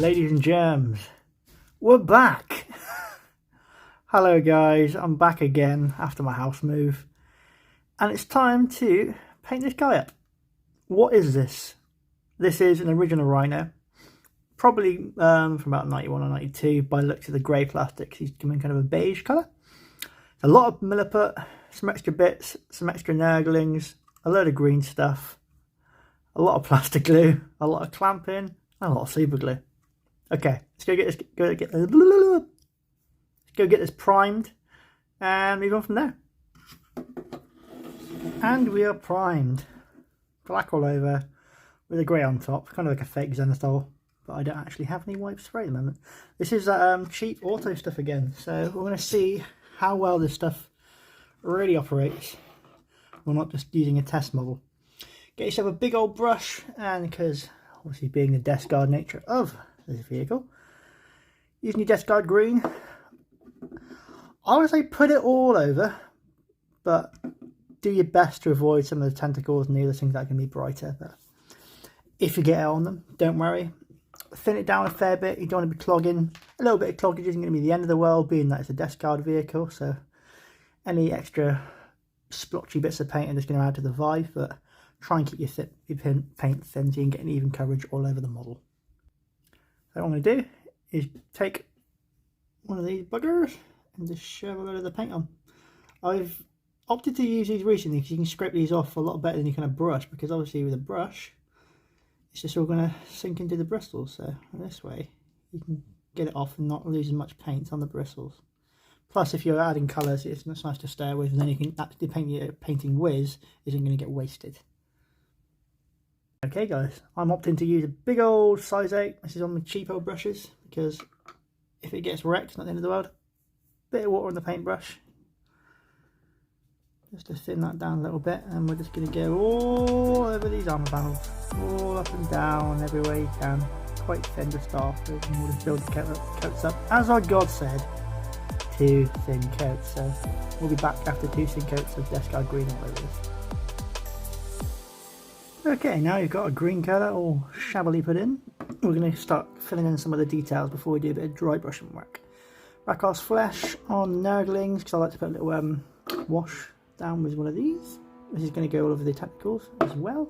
Ladies and germs, we're back. Hello guys, I'm back again after my house move, and it's time to paint this guy up. What is this? This is an original Rhino, probably from about 91 or 92 by the looks of the grey plastics. He's coming kind of a beige colour. A lot of milliput, some extra bits, some extra nurglings, a load of green stuff, a lot of plastic glue, a lot of clamping, and a lot of super glue. Okay, let's go get this primed and move on from there. And we are primed. Black all over with a grey on top, kind of like a fake Xandra style, but I don't actually have any white spray at the moment. This is cheap auto stuff again, so we're going to see how well this stuff really operates. We're not just using a test model. Get yourself a big old brush, and because obviously being the desk guard nature of this vehicle, using your desk guard green, I would say put it all over, but do your best to avoid some of the tentacles and the other things that can be brighter. But if you get it on them, don't worry, thin it down a fair bit. You don't want to be clogging. A little bit of cloggage isn't going to be the end of the world, being that it's a desk guard vehicle, so any extra splotchy bits of paint are just going to add to the vibe, but try and keep your paint thin so you can get an even coverage all over the model. So what I'm going to do is take one of these buggers and just shove a load of the paint on. I've opted to use these recently because you can scrape these off a lot better than you can a brush, because obviously with a brush it's just all going to sink into the bristles, so this way you can get it off and not lose as much paint on the bristles. Plus, if you're adding colours, it's nice to stay with, and then you can actually paint your painting whiz isn't going to get wasted. Okay guys, I'm opting to use a big old size 8. This is on the cheapo brushes, because if it gets wrecked, it's not the end of the world. Bit of water on the paintbrush, just to thin that down a little bit, and we're just going to go all over these armour panels, all up and down, everywhere you can, quite thin to start with, and we'll just build the coats up, as our God said, 2 thin coats. So we'll be back after 2 thin coats of desk guard green all over this. Okay, now you've got a green colour all shabbily put in. We're going to start filling in some of the details before we do a bit of dry brushing work. Rackos flesh on nurglings, because I like to put a little wash down with one of these. This is going to go all over the tentacles as well.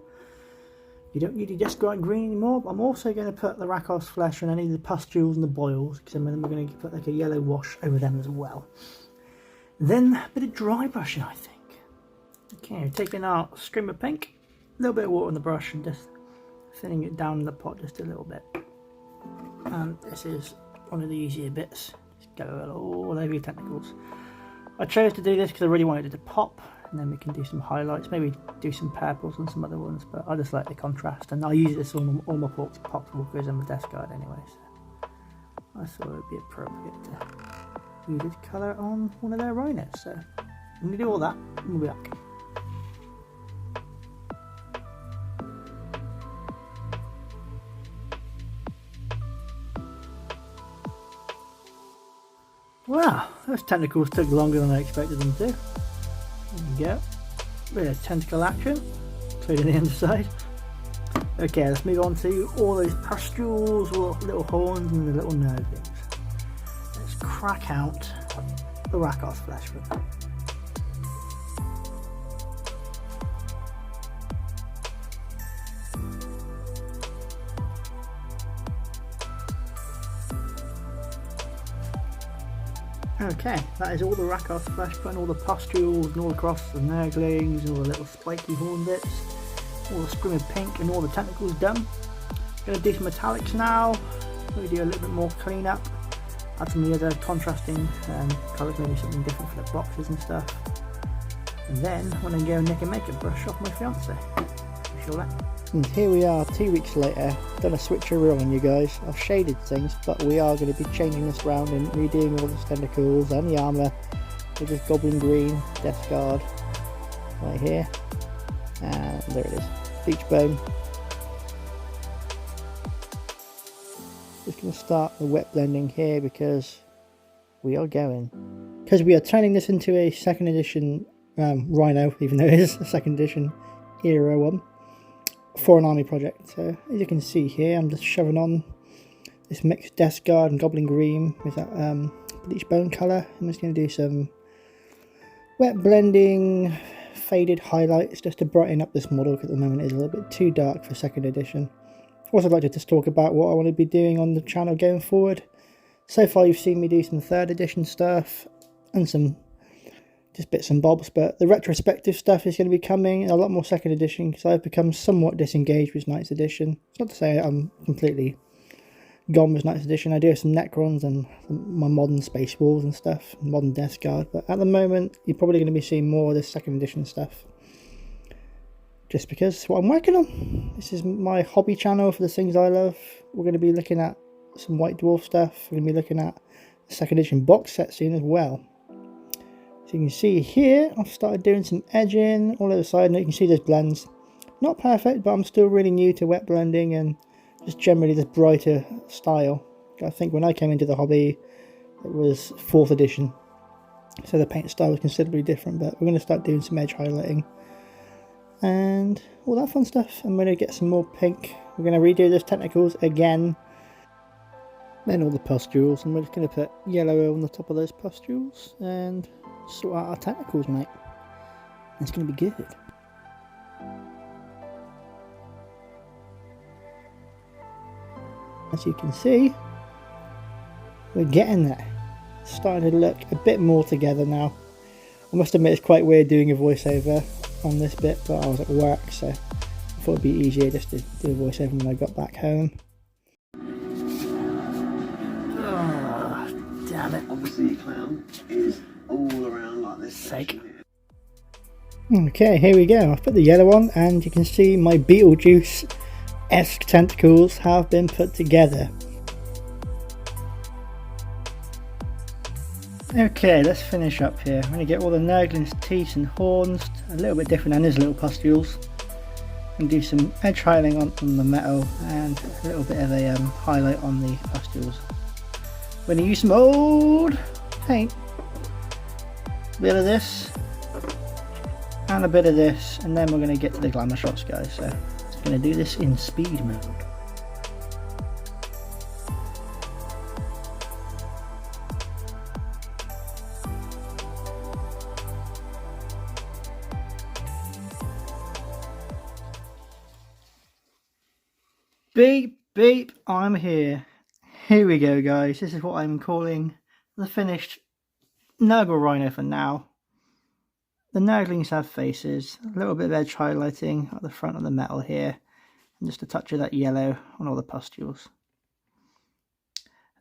You don't need your desk guard green anymore, but I'm also going to put the Rackos flesh on any of the pustules and the boils, because then we're going to put like a yellow wash over them as well. Then a bit of dry brushing, I think. Okay, taking our stream of pink, a little bit of water on the brush and just thinning it down in the pot just a little bit. And this is one of the easier bits. Just go all over your tentacles. I chose to do this because I really wanted it to pop, and then we can do some highlights, maybe do some purples and some other ones, but I just like the contrast, and I'll use this on all my pops walkers and my desk guard anyway, so I thought it would be appropriate to use this colour on one of their rhinos. So I'm going to do all that and we'll be back. Wow, those tentacles took longer than I expected them to. There we go. Bit of tentacle action, including the underside. Okay, let's move on to all those pustules, all the little horns and the little nurglings. Let's crack out the Rackos flesh for them. Okay, that is all the Rackos flesh, putting all the pustules and all across the nurglings and all the little spiky horn bits, all the scrim of pink and all the tentacles done. Going to do some metallics now, maybe do a little bit more clean up, add some of the other contrasting colours, maybe something different for the boxes and stuff. And then I'm going to go nick a makeup brush off my fiance. Sure that. And here we are 2 weeks later, done a switcheroo on you guys. I've shaded things, but we are going to be changing this around and redoing all the tentacles and the armour with this goblin green desk guard right here. And there it is, beach bone. Just going to start the wet blending here because we are turning this into a 2nd edition Rhino, even though it is a 2nd edition era one, for an army project. So as you can see here, I'm just shoving on this mixed Death Guard and Goblin Green with that bleach bone colour. I'm just going to do some wet blending, faded highlights just to brighten up this model, because at the moment it's a little bit too dark for 2nd edition. Also, I'd like to just talk about what I want to be doing on the channel going forward. So far you've seen me do some 3rd edition stuff and some just bits and bobs, but the retrospective stuff is going to be coming a lot more 2nd edition, because I've become somewhat disengaged with Knights edition. It's not to say I'm completely gone with Knights edition. I do have some Necrons and my modern Space Wolves and stuff, modern Death Guard, but at the moment you're probably going to be seeing more of this 2nd edition stuff, just because it's what I'm working on. This is my hobby channel for the things I love. We're going to be looking at some White Dwarf stuff. We're going to be looking at the 2nd edition box set soon as well. So you can see here, I've started doing some edging all over the side, and you can see there's blends. Not perfect, but I'm still really new to wet blending and just generally this brighter style. I think when I came into the hobby, it was 4th edition, so the paint style was considerably different, but we're going to start doing some edge highlighting and all that fun stuff. I'm going to get some more pink. We're going to redo those tentacles again. Then all the pustules, and we're just going to put yellow on the top of those pustules and sort out our tentacles, mate. It's going to be good. As you can see, we're getting there. It's starting to look a bit more together now. I must admit it's quite weird doing a voiceover on this bit, but I was at work, so I thought it'd be easier just to do a voiceover when I got back home. Oh, damn it. Obviously, clown is all around like this. Sake. Okay, here we go. I've put the yellow on, and you can see my Beetlejuice-esque tentacles have been put together. Okay, let's finish up here. I'm going to get all the Nurgling's teeth and horns a little bit different, and his little pustules, and do some edge highlighting on the metal and a little bit of a highlight on the pustules. We're going to use some old paint, a bit of this and a bit of this, and then we're going to get to the glamour shots, guys. So I'm going to do this in speed mode. Beep beep, I'm here. Here we go, guys. This is what I'm calling the finished Nurgle Rhino for now. The Nurglings have faces, a little bit of edge highlighting at the front of the metal here, and just a touch of that yellow on all the pustules.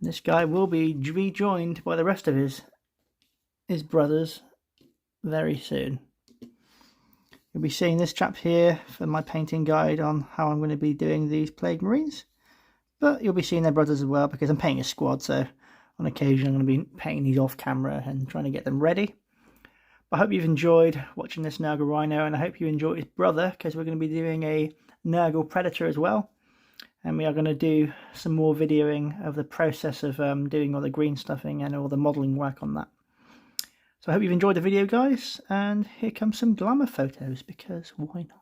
And this guy will be rejoined by the rest of his brothers very soon. You'll be seeing this chap here for my painting guide on how I'm going to be doing these Plague Marines. But you'll be seeing their brothers as well, because I'm painting a squad, so on occasion I'm going to be painting these off camera and trying to get them ready. But I hope you've enjoyed watching this Nurgle Rhino, and I hope you enjoy his brother, because we're going to be doing a Nurgle Predator as well. And we are going to do some more videoing of the process of doing all the green stuffing and all the modelling work on that. So I hope you've enjoyed the video, guys, and here comes some glamour photos, because why not?